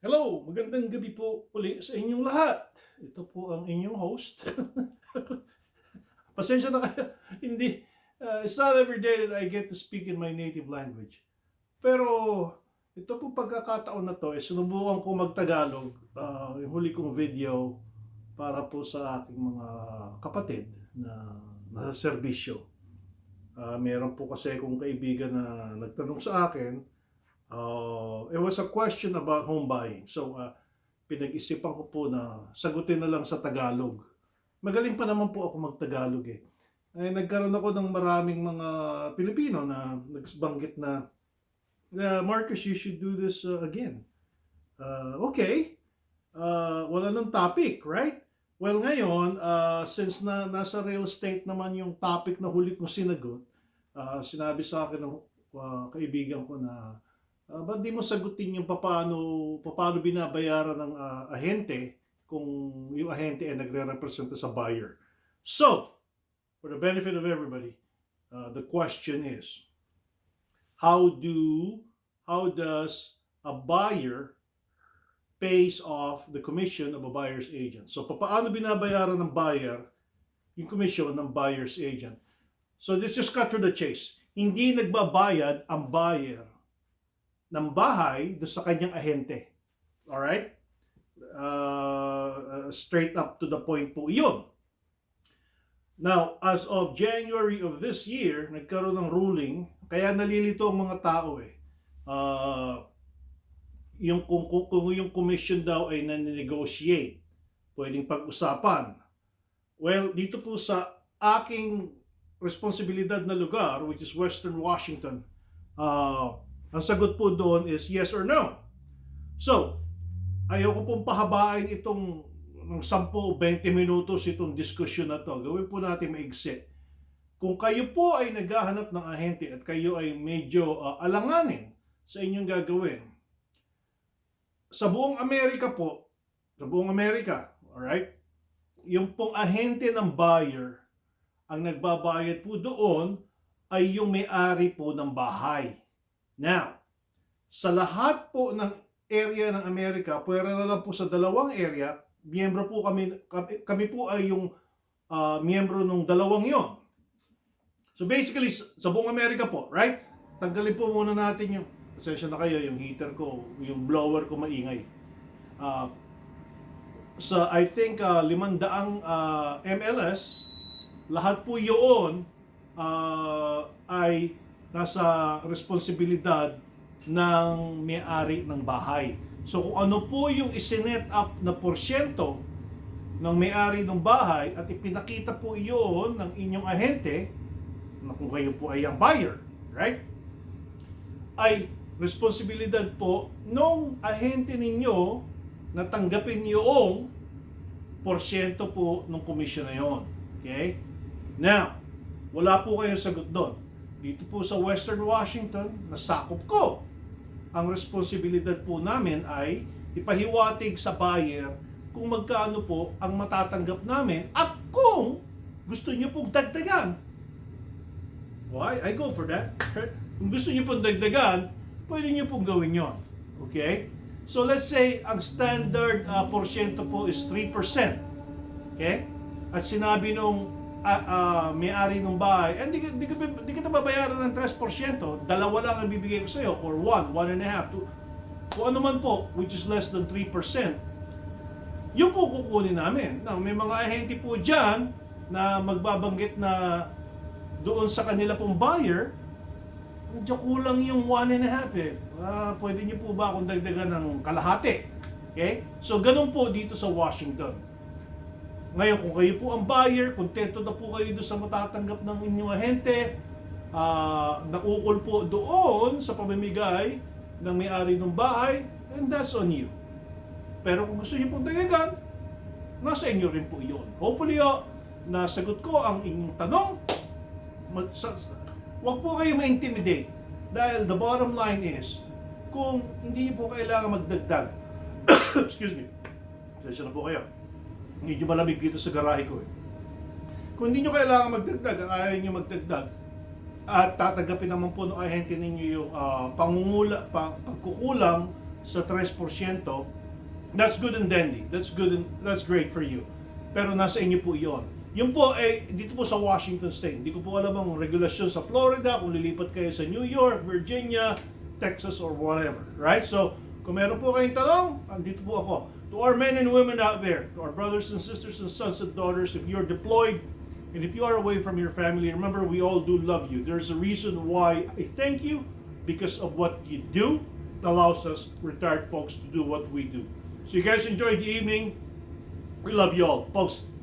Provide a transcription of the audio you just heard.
Hello, magandang gabi po uli sa inyong lahat. Ito po ang inyong host. Pasensya na kayo, hindi, it's not every day that I get to speak in my native language. Pero ito po pagkakataon na to, sinubukan ko magtagalog, yung huli kong video para po sa aking mga kapatid na nasa serbisyo. Meron po kasi akong kaibigan na nagtanong sa akin. It was a question about home buying. So, pinag-isipan ko po na sagutin na lang sa Tagalog. Magaling pa naman po ako mag-Tagalog eh. Nagkaroon ako ng maraming mga Pilipino na nagbanggit na, Marcus, you should do this again. Okay. Wala nang topic, right? Well, ngayon, since nasa real estate naman yung topic na huli kong sinagot, sinabi sa akin ng kaibigan ko na, ba't di mo sagutin yung paano binabayaran ng ahente kung yung ahente ay nagre-representa sa buyer. So, for the benefit of everybody, the question is, how does a buyer pays off the commission of a buyer's agent? So, paano binabayaran ng buyer yung commission ng buyer's agent? So, let's just cut to the chase. Hindi nagbabayad ang buyer ng bahay do sa kanyang ahente. Alright? Straight up to the point po iyon. Now, as of January of this year, nagkaroon ng ruling, kaya nalilito ang mga tao eh. Kung yung commission daw ay nane-negotiate, pwedeng pag-usapan. Well, dito po sa aking responsibilidad na lugar, which is Western Washington, ang sagot po doon is yes or no. So, ayoko pong pahabain itong ng 10-20 minutos itong diskusyon na to. Gawin po natin maigsi. Kung kayo po ay naghahanap ng ahente at kayo ay medyo alanganin sa inyong gagawin, sa buong Amerika po, alright, yung pong ahente ng buyer, ang nagbabayad po doon ay yung may-ari po ng bahay. Now, sa lahat po ng area ng Amerika, pwera na lang po sa dalawang area, miyembro po kami po ay yung miyembro ng dalawang yon. So basically, sa buong Amerika po, right? Tanggalin po muna natin yung, pasensya na kayo, yung heater ko, yung blower ko maingay. I think 500 MLS, lahat po yun ay nasa responsibilidad ng may-ari ng bahay. So kung ano po yung isinet up na porsyento ng may-ari ng bahay at ipinakita po iyon ng inyong ahente, na kung kayo po ay ang buyer, right? Ay responsibilidad po nung ahente ninyo na tanggapin yung porsyento po ng komisyon na yon. Okay? Now, wala po kayong sagot doon. Dito po sa Western Washington, nasakop ko. Ang responsibilidad po namin ay ipahiwatig sa buyer kung magkano po ang matatanggap namin at kung gusto niyo pong dagdagan. Why? I go for that. Kung gusto niyo pong dagdagan, pwede niyo pong gawin yon. Okay? So let's say ang standard porsyento po is 3%. Okay? At sinabi nung may-ari ng bahay, di kita babayaran ng 3%, dalawa lang ang bibigay ko sa'yo, or 1.5, 2, kung ano man po, which is less than 3%, yun po kukunin namin. Now, may mga ahente po dyan na magbabanggit na doon sa kanila pong buyer, medyo kulang yung 1.5 eh. Pwede niyo po ba akong dagdagan ng kalahati? Okay? So, ganun po dito sa Washington. Ngayon, kung kayo po ang buyer, kontento na po kayo doon sa matatanggap ng inyong ahente, naukol po doon sa pamimigay ng may-ari ng bahay, and that's on you. Pero kung gusto niyo pong dagdagan, nasa inyo rin po iyon. Hopefully, nasagot ko ang inyong tanong. Huwag po kayo ma-intimidate. Dahil the bottom line is, kung hindi niyo po kailangan magdagdag, excuse me, pasensya na po kayo. Medyo malamig dito sa garahe ko eh. Kung hindi nyo kailangan magdagdag, ang ayaw nyo magdagdag, at tatanggapin naman po ng ahente ninyo yung pagkukulang sa 3%, that's good and dandy. That's good and that's great for you. Pero nasa inyo po 'yon. Yung po ay dito po sa Washington State. Hindi ko po alam ang regulasyon sa Florida kung lilipat kayo sa New York, Virginia, Texas or whatever, right? So, kung meron po kayong tanong, andito po ako. To our men and women out there, to our brothers and sisters and sons and daughters, if you're deployed and if you are away from your family, remember we all do love you. There's a reason why I thank you because of what you do. It allows us retired folks to do what we do. So you guys enjoyed the evening. We love you all. Post.